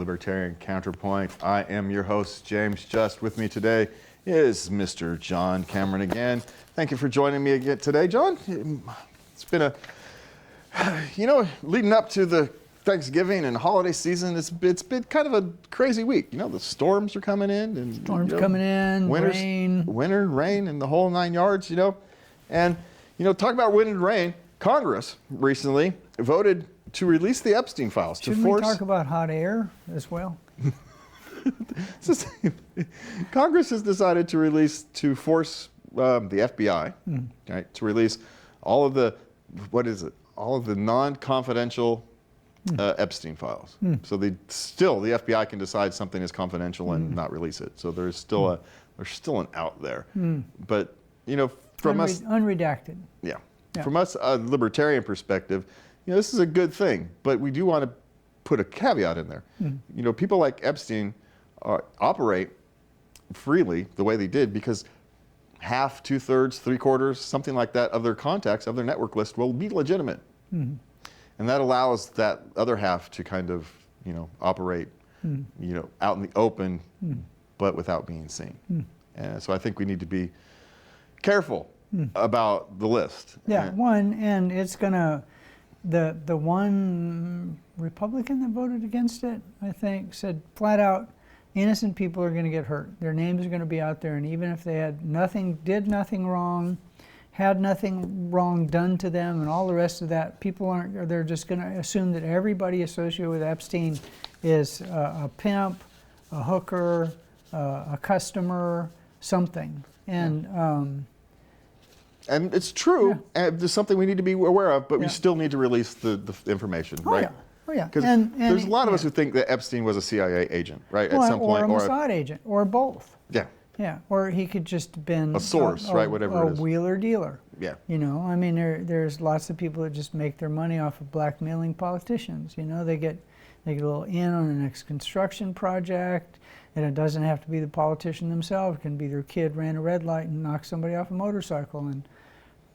Libertarian Counterpoint. I am your host, James Just. With me today is Mr. John Cameron again. Thank you for joining me again today, John. It's been leading up to the Thanksgiving and holiday season, it's been kind of a crazy week. The storms are coming in. And coming in, winter, rain, and the whole 9 yards, And, talk about wind and rain. Congress recently voted to release the Epstein files. Shouldn't we talk about hot air as well? Congress has decided to force the FBI, right, to release all of the non-confidential Epstein files. So the FBI can decide something is confidential and not release it. So there's still an out there. But from us, unredacted. Yeah. From us, a libertarian perspective, this is a good thing, but we do want to put a caveat in there. People like Epstein operate freely the way they did because half, 2/3, 3/4, something like that of their contacts, of their network list will be legitimate. And that allows that other half to kind of, operate, out in the open, but without being seen. And so I think we need to be careful about the list. Yeah, and it's gonna, the one Republican that voted against it, I think, said flat out, innocent people are gonna get hurt. Their names are gonna be out there, and even if they did nothing wrong, had nothing wrong done to them, and all the rest of that, they're just gonna assume that everybody associated with Epstein is a pimp, a hooker, a customer, something. And it's true, and there's something we need to be aware of, but we still need to release the information, right? Oh yeah. Because there's a lot of us who think that Epstein was a CIA agent, right? Well, at some point, or a Mossad agent, or both. Yeah. Yeah, or he could just have been a source, right? Whatever it is. A wheeler dealer. Yeah. There's lots of people that just make their money off of blackmailing politicians. They get a little in on the next construction project, and it doesn't have to be the politician themselves. It can be their kid ran a red light and knocked somebody off a motorcycle,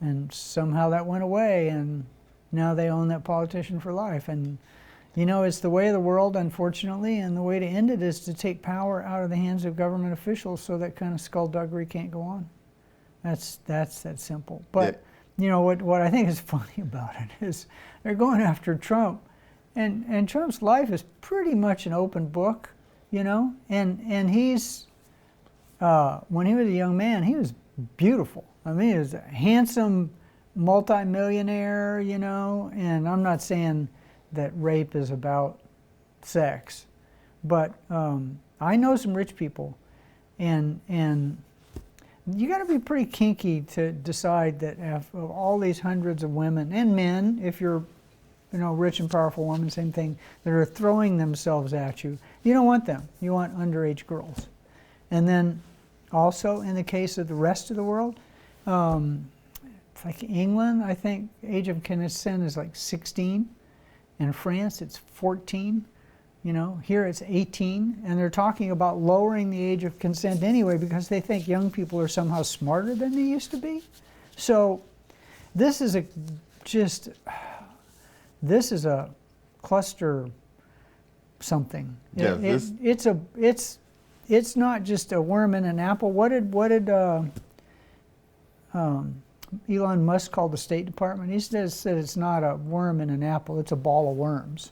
and somehow that went away, and now they own that politician for life. And it's the way of the world, unfortunately, and the way to end it is to take power out of the hands of government officials so that kind of skullduggery can't go on. That's that simple. But what I think is funny about it is they're going after Trump, and Trump's life is pretty much an open book, and he's when he was a young man, he was beautiful. I mean, he was a handsome multimillionaire, and I'm not saying that rape is about sex, but I know some rich people, and you got to be pretty kinky to decide that of all these hundreds of women and men, if you're rich and powerful woman, same thing, that are throwing themselves at you, you don't want them. You want underage girls. And then also in the case of the rest of the world, it's like England, I think age of consent is like 16. In France, it's 14. Here it's 18. And they're talking about lowering the age of consent anyway because they think young people are somehow smarter than they used to be. So this is a cluster something. Yeah, it's not just a worm in an apple. What did Elon Musk called the State Department? He said it's not a worm in an apple, it's a ball of worms.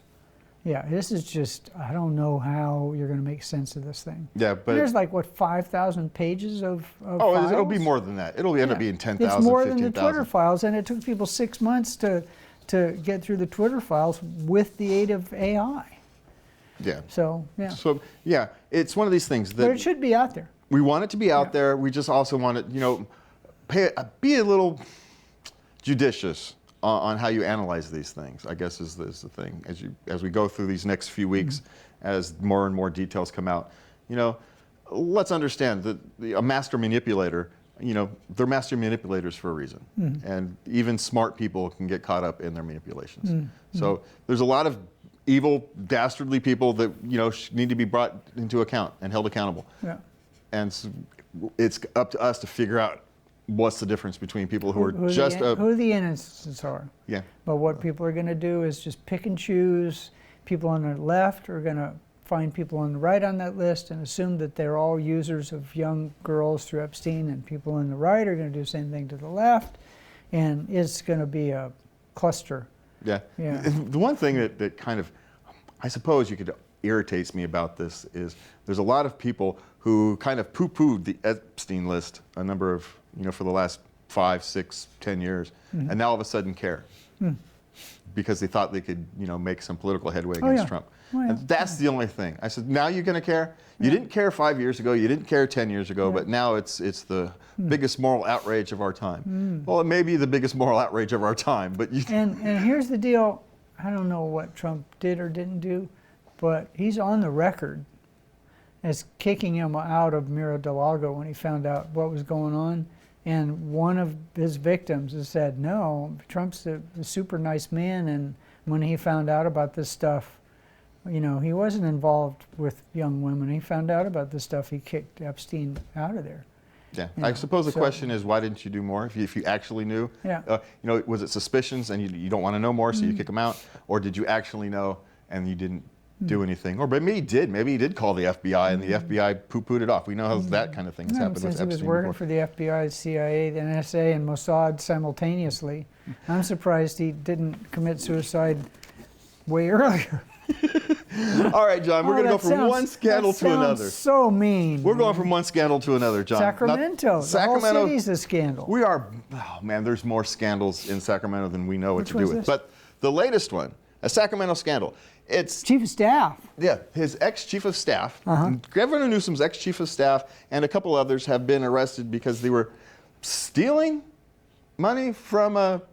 Yeah, this is just, I don't know how you're going to make sense of this thing. Yeah, but there's 5,000 pages of files? It'll be more than that. It'll end up being 10,000, 15,000. It's more than the Twitter files, and it took people 6 months to get through the Twitter files with the aid of AI. Yeah. So, yeah. It's one of these things that... But it should be out there. We want it to be out there. We just also want it, be a little judicious on how you analyze these things, I guess is the thing. As we go through these next few weeks, as more and more details come out, let's understand that a master manipulator, they're master manipulators for a reason. And even smart people can get caught up in their manipulations. So there's a lot of evil, dastardly people that, need to be brought into account and held accountable. Yeah. And it's up to us to figure out what's the difference between people who are just who the innocents are. Yeah. But what people are going to do is just pick and choose. People on the left are going to find people on the right on that list and assume that they're all users of young girls through Epstein, and people on the right are going to do the same thing to the left, and it's going to be a cluster. Yeah. Yeah. The one thing that kind of, I suppose you could irritates me about this is there's a lot of people who kind of poo-pooed the Epstein list a number of, for the last 5, 6, 10 years, and now all of a sudden care. Because they thought they could, make some political headway against Trump. Oh, yeah. And that's the only thing. I said, now you're going to care? You didn't care 5 years ago, you didn't care 10 years ago, but now it's the biggest moral outrage of our time. Well, it may be the biggest moral outrage of our time, but you... And here's the deal. I don't know what Trump did or didn't do, but he's on the record as kicking him out of Mar-a-Lago when he found out what was going on. And one of his victims has said, no, Trump's a super nice man, and when he found out about this stuff, he wasn't involved with young women. He found out about this stuff, he kicked Epstein out of there. Yeah, I suppose the question is, why didn't you do more if you actually knew? Yeah. Was it suspicions and you don't want to know more, so you kick him out? Or did you actually know and you didn't do anything? Or maybe he did. Maybe he did call the FBI and the FBI poo-pooed it off. We know how that kind of thing has happened with Since Epstein he was working before. for the FBI, the CIA, the NSA, and Mossad simultaneously. I'm surprised he didn't commit suicide way earlier. All right, John, we're going to go from one scandal to another. So mean. We're going from one scandal to another, John. Sacramento. The whole city's a scandal. We are, oh man, there's more scandals in Sacramento than we know what to do with. This? But the latest one, a Sacramento scandal. It's Chief of Staff. Yeah, his ex-chief of staff, Governor Newsom's ex-chief of staff, and a couple others have been arrested because they were stealing money from not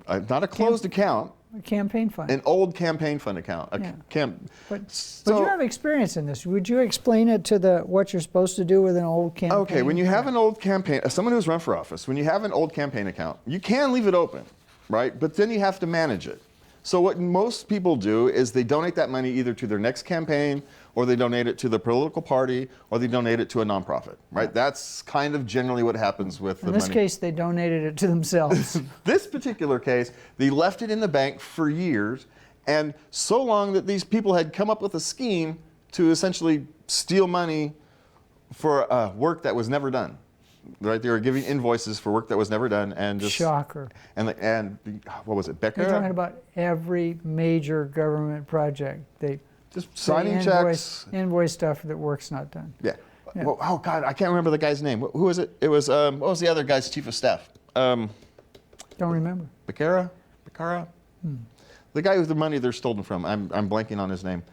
a closed account, A campaign fund. an old campaign fund account. But you have experience in this. Would you explain it to what you're supposed to do with an old campaign? Okay, when you have an old campaign, someone who's run for office, when you have an old campaign account, you can leave it open, right? But then you have to manage it. So what most people do is they donate that money either to their next campaign, or they donate it to the political party, or they donate it to a nonprofit, right? That's kind of generally what happens with the money. In this case, they donated it to themselves. This particular case, they left it in the bank for years, and so long that these people had come up with a scheme to essentially steal money for work that was never done. Right, they were giving invoices for work that was never done, and just shocker. And what was it, Becker? They're talking about every major government project. They just signing checks, invoice stuff that work's not done. Yeah. Well, oh God, I can't remember the guy's name. Who was it? It was what was the other guy's chief of staff? Don't remember. Becerra? The guy with the money they're stolen from. I'm blanking on his name.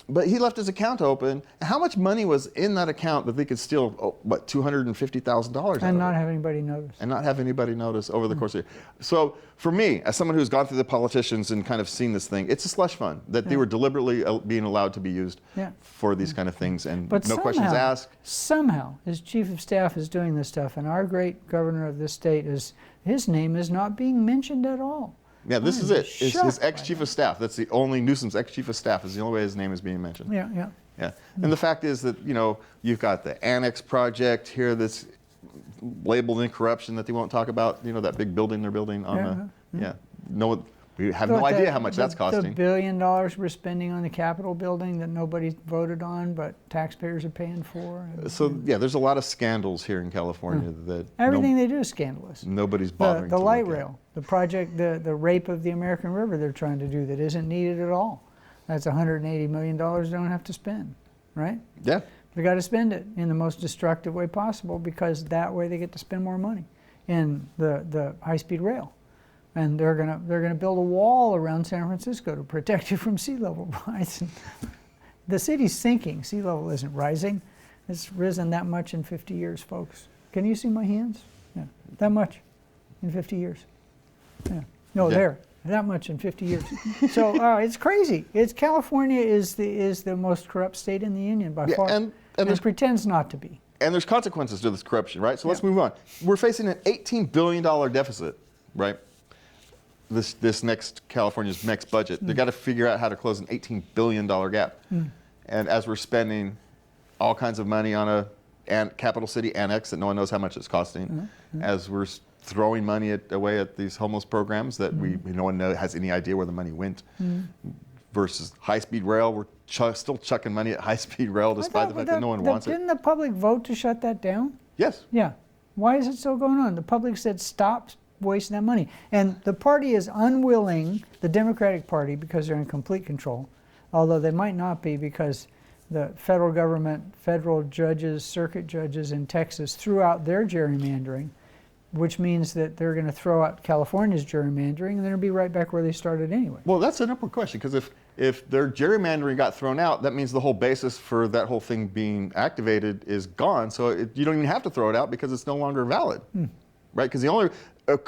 But he left his account open. How much money was in that account that they could steal, $250,000? And not have anybody notice. And not have anybody notice over the course of the year. So for me, as someone who's gone through the politicians and kind of seen this thing, it's a slush fund that they were deliberately being allowed to be used for these kind of things, and but no questions asked. Somehow, his chief of staff is doing this stuff, and our great governor of this state, his name is not being mentioned at all. Yeah, this is it. It's his ex-chief of staff. That's the only Newsom's ex-chief of staff is the only way his name is being mentioned. Yeah. And the fact is that, you've got the Annex project here that's labeled in corruption that they won't talk about, that big building they're building on we have no idea how much that's costing. The $1 billion we're spending on the Capitol building that nobody voted on, but taxpayers are paying for. There's a lot of scandals here in California that everything they do is scandalous. Nobody's bothering the to light look rail, the project, the rape of the American River they're trying to do that isn't needed at all. That's $180 million they don't have to spend, right? Yeah. They got to spend it in the most destructive way possible, because that way they get to spend more money in the high-speed rail. And they're gonna build a wall around San Francisco to protect you from sea level rise. The city's sinking. Sea level isn't rising. It's risen that much in 50 years, folks. Can you see my hands? Yeah, that much in 50 years. Yeah. No, there. That much in 50 years. So it's crazy. California is the most corrupt state in the union by far, and it pretends not to be. And there's consequences to this corruption, right? So let's move on. We're facing an $18 billion deficit, right? This California's next budget. They've got to figure out how to close an $18 billion gap. And as we're spending all kinds of money on a capital city annex that no one knows how much it's costing, as we're throwing money away at these homeless programs that no one has any idea where the money went, versus high-speed rail. We're still chucking money at high-speed rail despite the fact that no one wants it. Didn't the public vote to shut that down? Yes. Yeah. Why is it still going on? The public said stop wasting that money. And the party is unwilling, the Democratic Party, because they're in complete control, although they might not be because the federal government, federal judges, circuit judges in Texas threw out their gerrymandering, which means that they're going to throw out California's gerrymandering, and they'll be right back where they started anyway. Well, that's an upward question, because if their gerrymandering got thrown out, that means the whole basis for that whole thing being activated is gone. So you don't even have to throw it out because it's no longer valid, right? Because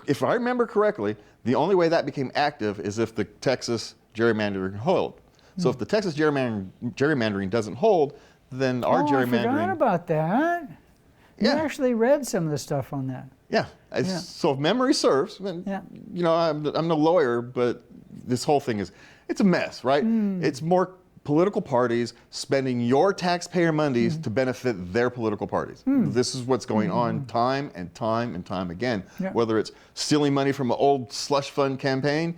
if I remember correctly, the only way that became active is if the Texas gerrymandering held. So if the Texas gerrymandering doesn't hold, then our gerrymandering. I forgot about that. You actually read some of the stuff on that. Yeah. So if memory serves, you know, I'm no lawyer, but this whole thing it's a mess, right? It's more political parties spending your taxpayer monies to benefit their political parties. This is what's going on time and time and time again. Whether it's stealing money from an old slush fund campaign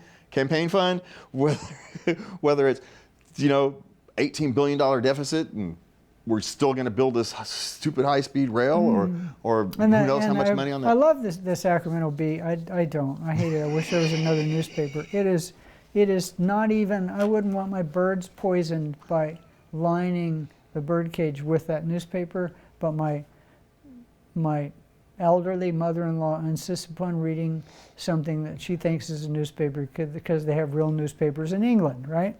fund, whether it's, you know, $18 billion deficit and we're still going to build this stupid high-speed rail, or who knows how much money on that. I love the Sacramento Bee. I don't. I hate it. I wish there was another newspaper. It is not even, I wouldn't want my birds poisoned by lining the birdcage with that newspaper, but my elderly mother-in-law insists upon reading something that she thinks is a newspaper because they have real newspapers in England, right?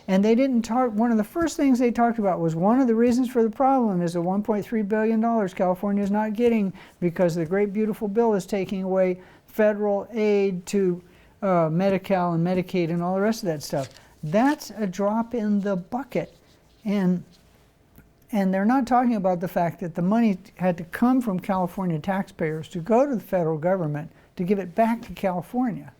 And they didn't talk, one of the first things they talked about was one of the reasons for the problem is the $1.3 billion California is not getting because the great beautiful bill is taking away federal aid to Medi-Cal and Medicaid and all the rest of that stuff. That's a drop in the bucket. And they're not talking about the fact that the money had to come from California taxpayers to go to the federal government to give it back to California.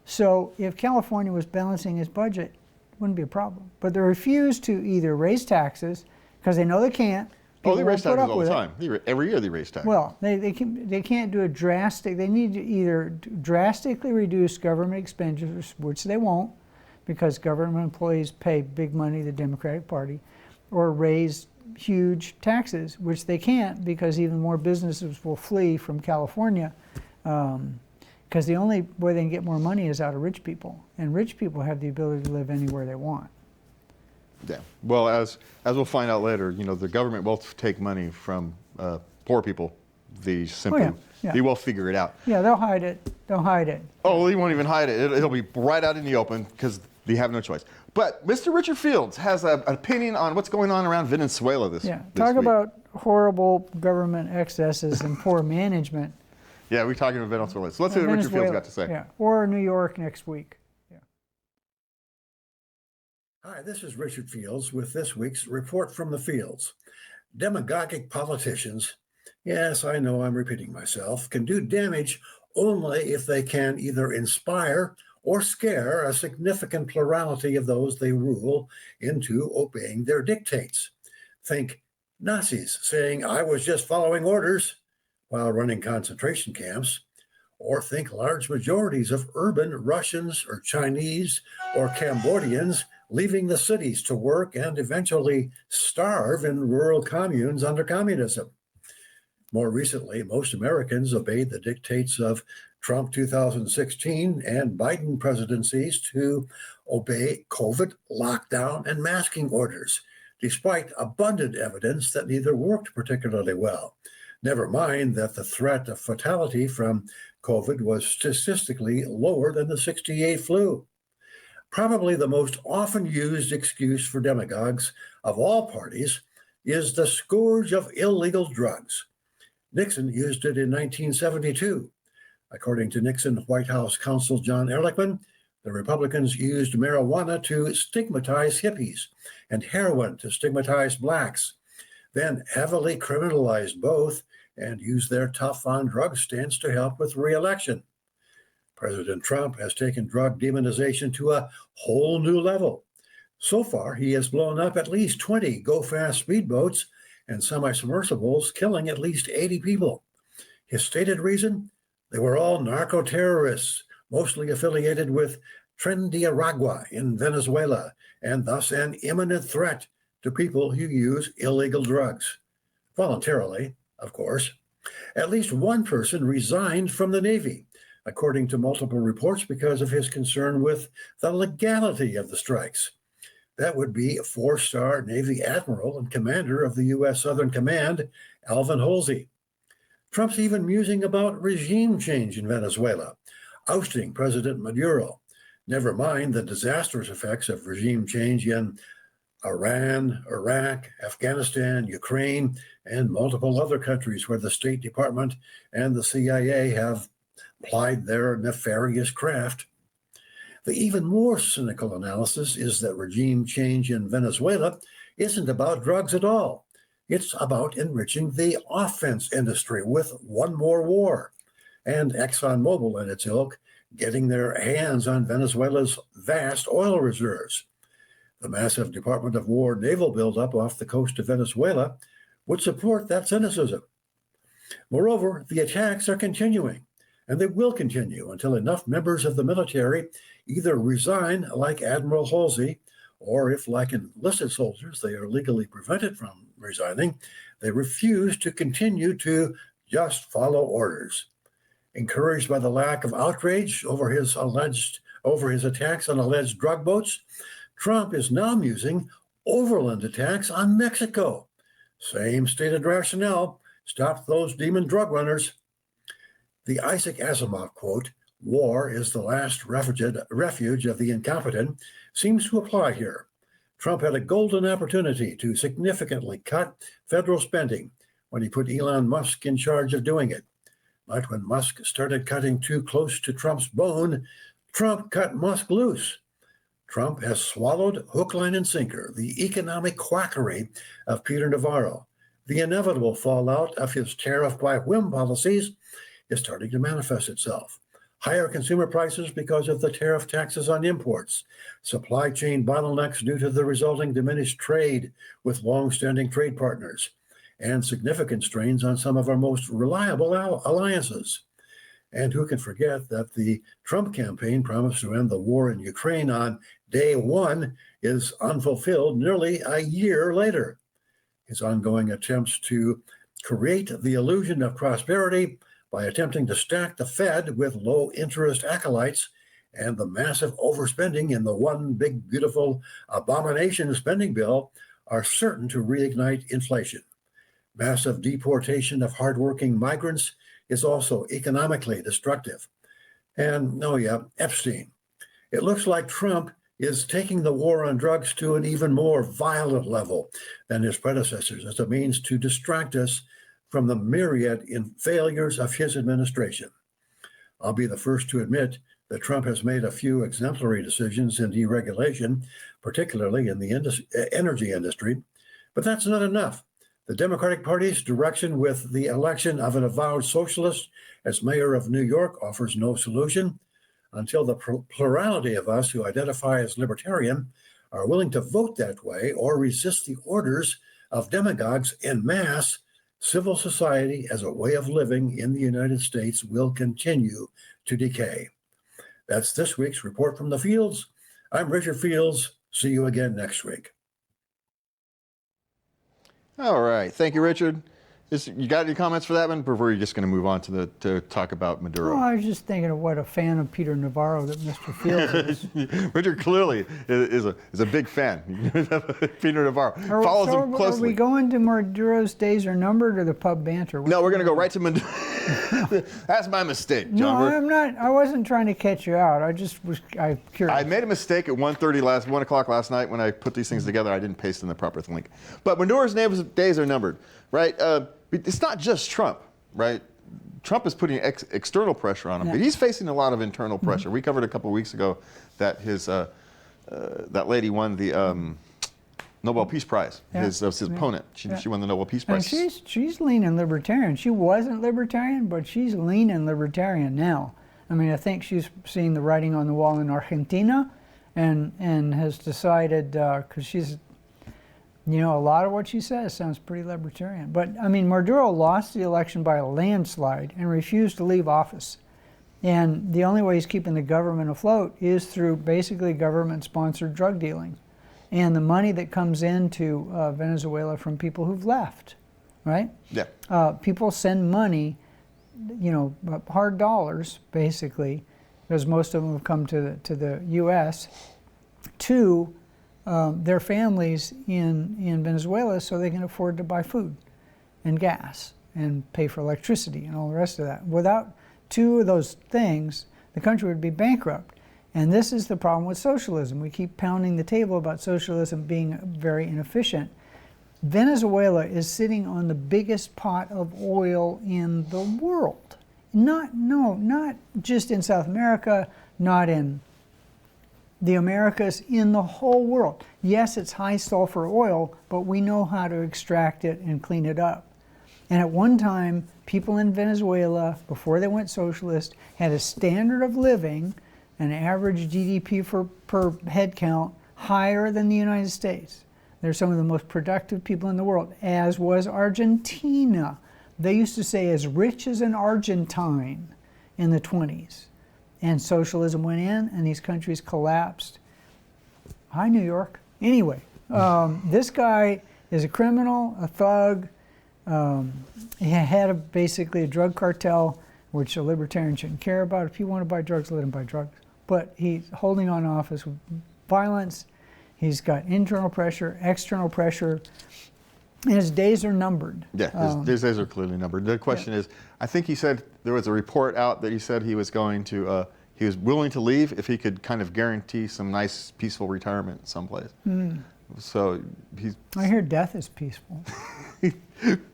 So if California was balancing its budget, wouldn't be a problem. But they refuse to either raise taxes because they know they can't. Oh, they raise taxes all the time. Every year they raise taxes. Well, they can't do a drastic. They need to either drastically reduce government expenditures, which they won't, because government employees pay big money to the Democratic Party, or raise huge taxes, which they can't because even more businesses will flee from California. Because the only way they can get more money is out of rich people, and rich people have the ability to live anywhere they want. Yeah. Well, as we'll find out later, you know, the government will take money from poor people. They will figure it out. Yeah, they'll hide it. They'll hide it. Oh, they won't even hide it. It'll be right out in the open because they have no choice. But Mr. Richard Fields has an opinion on what's going on around Venezuela this week. Talk about horrible government excesses and poor management. Yeah, we're talking about Venezuela. So let's see what Richard Fields got to say. Yeah, or New York next week. Yeah. Hi, this is Richard Fields with this week's Report from the Fields. Demagogic politicians, yes, I know I'm repeating myself, can do damage only if they can either inspire or scare a significant plurality of those they rule into obeying their dictates. Think Nazis saying, "I was just following orders," while running concentration camps, or think large majorities of urban Russians or Chinese or Cambodians leaving the cities to work and eventually starve in rural communes under communism. More recently, most Americans obeyed the dictates of Trump 2016 and Biden presidencies to obey COVID lockdown and masking orders, despite abundant evidence that neither worked particularly well. Never mind that the threat of fatality from COVID was statistically lower than the '68 flu. Probably the most often used excuse for demagogues of all parties is the scourge of illegal drugs. Nixon used it in 1972. According to Nixon White House counsel John Ehrlichman, the Republicans used marijuana to stigmatize hippies and heroin to stigmatize blacks, then heavily criminalized both and used their tough on drug stance to help with re-election. President Trump has taken drug demonization to a whole new level. So far, he has blown up at least 20 go-fast speedboats and semi-submersibles, killing at least 80 people. His stated reason? They were all narco-terrorists, mostly affiliated with Trinidad in Venezuela, and thus an imminent threat to people who use illegal drugs. Voluntarily, of course. At least one person resigned from the Navy, according to multiple reports, because of his concern with the legality of the strikes. That would be a four-star Navy admiral and commander of the U.S. Southern Command, Alvin Halsey. Trump's even musing about regime change in Venezuela, ousting President Maduro. Never mind the disastrous effects of regime change in Iran, Iraq, Afghanistan, Ukraine, and multiple other countries where the State Department and the CIA have plied their nefarious craft. The even more cynical analysis is that regime change in Venezuela isn't about drugs at all. It's about enriching the offense industry with one more war, and ExxonMobil and its ilk getting their hands on Venezuela's vast oil reserves. The massive Department of War naval buildup off the coast of Venezuela would support that cynicism. Moreover, the attacks are continuing, and they will continue until enough members of the military either resign, like Admiral Halsey, or if, like enlisted soldiers, they are legally prevented from resigning, they refuse to continue to just follow orders. Encouraged by the lack of outrage over his attacks on alleged drug boats, Trump is now musing overland attacks on Mexico. Same stated rationale: stop those demon drug runners. The Isaac Asimov quote, "War is the last refuge of the incompetent," seems to apply here. Trump had a golden opportunity to significantly cut federal spending when he put Elon Musk in charge of doing it. But when Musk started cutting too close to Trump's bone, Trump cut Musk loose. Trump has swallowed hook, line, and sinker the economic quackery of Peter Navarro. The inevitable fallout of his tariff by whim policies is starting to manifest itself. Higher consumer prices because of the tariff taxes on imports, supply chain bottlenecks due to the resulting diminished trade with long-standing trade partners, and significant strains on some of our most reliable alliances. And who can forget that the Trump campaign promised to end the war in Ukraine on day one is unfulfilled nearly a year later. His ongoing attempts to create the illusion of prosperity by attempting to stack the Fed with low-interest acolytes and the massive overspending in the one big, beautiful abomination spending bill are certain to reignite inflation. Massive deportation of hardworking migrants is also economically destructive. And, Epstein. It looks like Trump is taking the war on drugs to an even more violent level than his predecessors as a means to distract us from the myriad failures of his administration. I'll be the first to admit that Trump has made a few exemplary decisions in deregulation, particularly in the energy industry, but that's not enough. The Democratic Party's direction with the election of an avowed socialist as mayor of New York offers no solution until the plurality of us who identify as libertarian are willing to vote that way or resist the orders of demagogues en masse. Civil society as a way of living in the United States will continue to decay. That's this week's Report from the Fields. I'm Richard Fields. See you again next week. All right. Thank you, Richard. You got any comments for that one, or were you just going to move on to talk about Maduro? Oh, I was just thinking of what a fan of Peter Navarro that Mr. Fields is. Richard clearly is a big fan. Peter Navarro follows him closely. Are we going to Maduro's days are numbered or the pub banter? No, we're going to go right to Maduro. That's my mistake, John. No, I'm not. I wasn't trying to catch you out. I'm curious. I made a mistake at 1 o'clock last night when I put these things together. I didn't paste in the proper link. But Maduro's days are numbered, right? It's not just Trump, right? Trump is putting external pressure on him, but he's facing a lot of internal pressure. We covered a couple of weeks ago that that lady won the Nobel Peace Prize. His opponent, she won the Nobel Peace Prize. And she's leaning libertarian. She wasn't libertarian, but she's leaning libertarian now. I mean, I think she's seen the writing on the wall in Argentina, and has decided because she's. A lot of what she says sounds pretty libertarian. But, I mean, Maduro lost the election by a landslide and refused to leave office. And the only way he's keeping the government afloat is through basically government-sponsored drug dealing. And the money that comes into Venezuela from people who've left, right? Yeah. People send money, you know, hard dollars, basically, because most of them have come to the U.S., to their families in Venezuela so they can afford to buy food and gas and pay for electricity and all the rest of that. Without two of those things, the country would be bankrupt. And this is the problem with socialism. We keep pounding the table about socialism being very inefficient. Venezuela is sitting on the biggest pot of oil in the world. Not just in South America, not in the Americas, in the whole world. Yes, it's high sulfur oil, but we know how to extract it and clean it up. And at one time, people in Venezuela, before they went socialist, had a standard of living, an average GDP per head count, higher than the United States. They're some of the most productive people in the world, as was Argentina. They used to say as rich as an Argentine in the 20s. And socialism went in, and these countries collapsed. Hi, New York. Anyway, this guy is a criminal, a thug. He had basically a drug cartel, which a libertarian shouldn't care about. If you want to buy drugs, let him buy drugs. But he's holding on office with violence. He's got internal pressure, external pressure, and his days are numbered. Yeah, his days are clearly numbered. The question is, I think he said there was a report out that he said he was going to, he was willing to leave if he could kind of guarantee some nice, peaceful retirement someplace. So he's... I hear death is peaceful.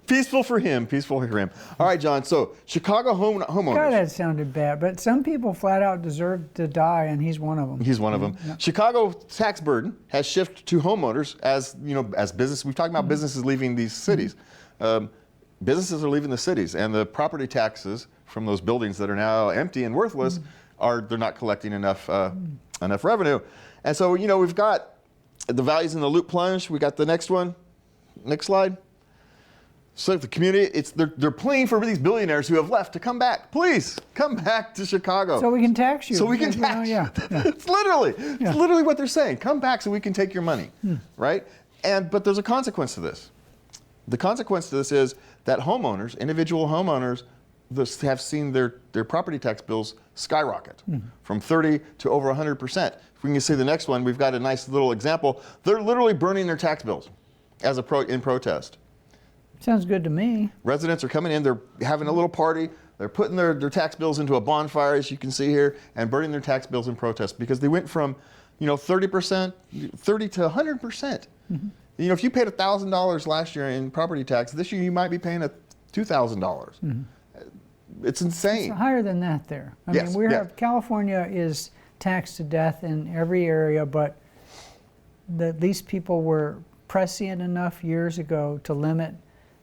Peaceful for him, peaceful for him. All right, John, so Chicago homeowners. God, that sounded bad, but some people flat out deserve to die, and he's one of them. He's one of them. Yeah. Chicago tax burden has shifted to homeowners as, you know, as business. We've talked about businesses leaving these cities. Businesses are leaving the cities, and the property taxes from those buildings that are now empty and worthless they're not collecting enough enough revenue. And so, you know, we've got the values in the loop plunge. We got the next one. Next slide. So the community, they're pleading for these billionaires who have left to come back. Please come back to Chicago. So we can tax you. So we can tax you. Yeah. It's literally what they're saying. Come back so we can take your money, right? But there's a consequence to this. The consequence to this is that homeowners, individual homeowners, have seen their property tax bills skyrocket from 30 to over 100%. If we can see the next one, we've got a nice little example. They're literally burning their tax bills in protest. Sounds good to me. Residents are coming in, they're having a little party, they're putting their tax bills into a bonfire, as you can see here, and burning their tax bills in protest because they went from, you know, 30% to 100%. You know, if you paid $1,000 last year in property tax, this year you might be paying $2,000. It's insane. It's higher than that there. I mean, California is taxed to death in every area, but these people were prescient enough years ago to limit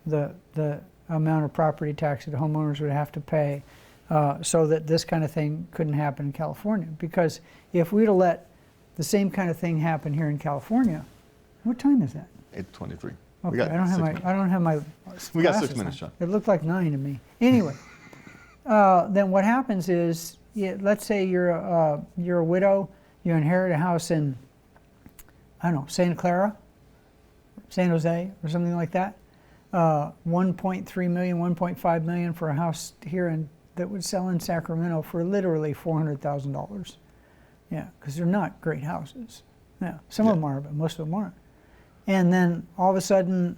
the amount of property tax that homeowners would have to pay so that this kind of thing couldn't happen in California. Because if we'd have let the same kind of thing happen here in California, what time is that? 8:23. Okay, I don't have my We got 6 minutes, John. It looked like 9 to me. Anyway, then what happens is, let's say you're a widow, you inherit a house in, I don't know, Santa Clara, San Jose, or something like that. 1.3 million, 1.5 million for a house here that would sell in Sacramento for literally $400,000. Yeah, because they're not great houses. Yeah, some of them are, but most of them aren't. And then all of a sudden,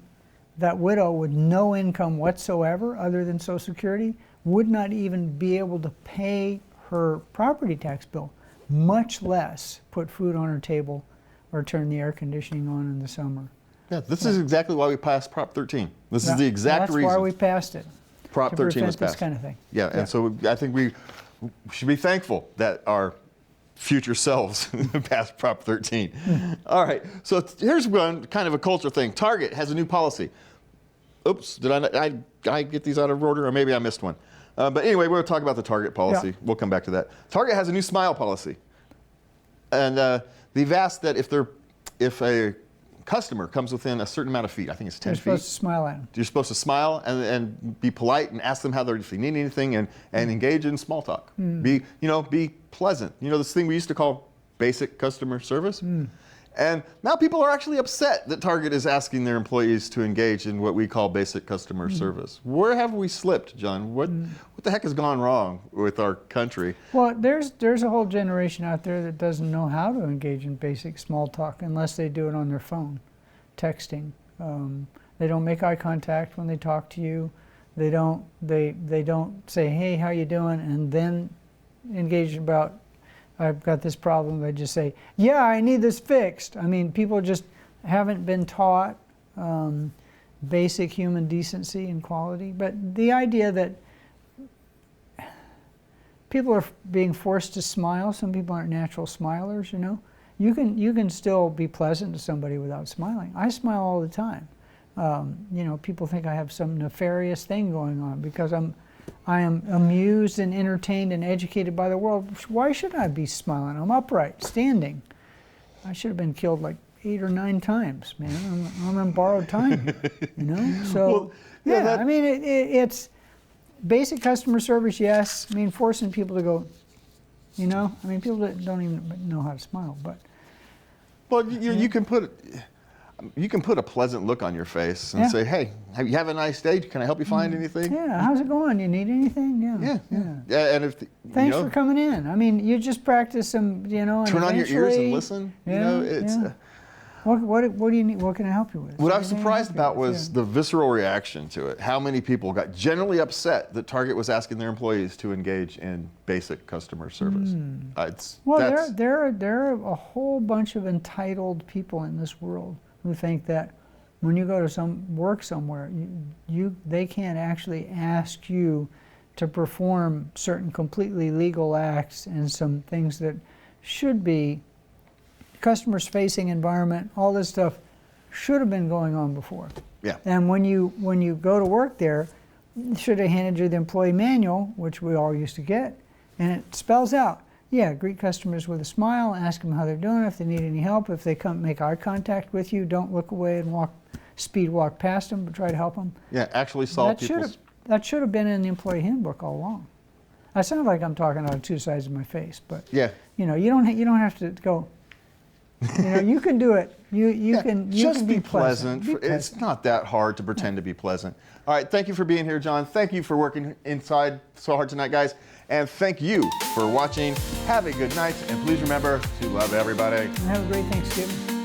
that widow with no income whatsoever other than Social Security would not even be able to pay her property tax bill, much less put food on her table or turn the air conditioning on in the summer. Yeah, this is exactly why we passed Prop 13. This is the exact reason. That's why we passed it. Prop 13 was passed. This kind of thing. Yeah, and so I think we should be thankful that our future selves passed Prop 13. All right, so here's one kind of a culture thing. Target has a new policy. Oops, did I get these out of order, or maybe I missed one? But anyway, we'll talk about the Target policy. Yeah. We'll come back to that. Target has a new smile policy, and they've asked that if a customer comes within a certain amount of feet, I think it's 10 You're feet. supposed to smile at them. You're supposed to smile and be polite and ask them how they're, if they need anything, and engage in small talk. Be pleasant. You know, this thing we used to call basic customer service. And now people are actually upset that Target is asking their employees to engage in what we call basic customer service. Where have we slipped, John? What the heck has gone wrong with our country? Well, there's a whole generation out there that doesn't know how to engage in basic small talk unless they do it on their phone, texting. They don't make eye contact when they talk to you. They don't say, hey, how you doing? And then engage about, I've got this problem. They just say, yeah, I need this fixed. I mean, people just haven't been taught basic human decency and quality. But the idea that people are being forced to smile, some people aren't natural smilers, you know. You can still be pleasant to somebody without smiling. I smile all the time. You know, people think I have some nefarious thing going on because I am amused and entertained and educated by the world. Why should I be smiling? I'm upright, standing. I should have been killed like 8 or 9 times, man. I'm on borrowed time, you know? So, Well, yeah, I mean, it's basic customer service, yes. I mean, forcing people to go, you know? I mean, people that don't even know how to smile, but. Well, you can put a pleasant look on your face and say, hey, you have a nice day. Can I help you find anything? Yeah, how's it going? You need anything? Yeah, and if Thanks for coming in. I mean, you just practice some, you know, and turn on your ears and eventually- listen. Yeah, You know, it's yeah. What do you need? What can I help you with? what I was Anything surprised help you about with? was the visceral reaction to it. How many people got generally upset that Target was asking their employees to engage in basic customer service. Well, there are a whole bunch of entitled people in this world who think that when you go to work somewhere, they can't actually ask you to perform certain completely legal acts and some things that should be customers facing environment. All this stuff should have been going on before. Yeah. And when you go to work there, should have handed you the employee manual, which we all used to get, and it spells out, yeah, greet customers with a smile, ask them how they're doing, if they need any help, if they come make eye contact with you, don't look away and speed walk past them, but try to help them. Yeah, actually solve That should have been in the employee handbook all along. I sound like I'm talking out of 2 sides of my face, but Yeah. you know, you don't have to go. You know, you can do it. You can be pleasant. Be pleasant. It's not that hard to pretend to be pleasant. All right, thank you for being here, John. Thank you for working inside so hard tonight, guys. And thank you for watching. Have a good night, and please remember to love everybody. And have a great Thanksgiving.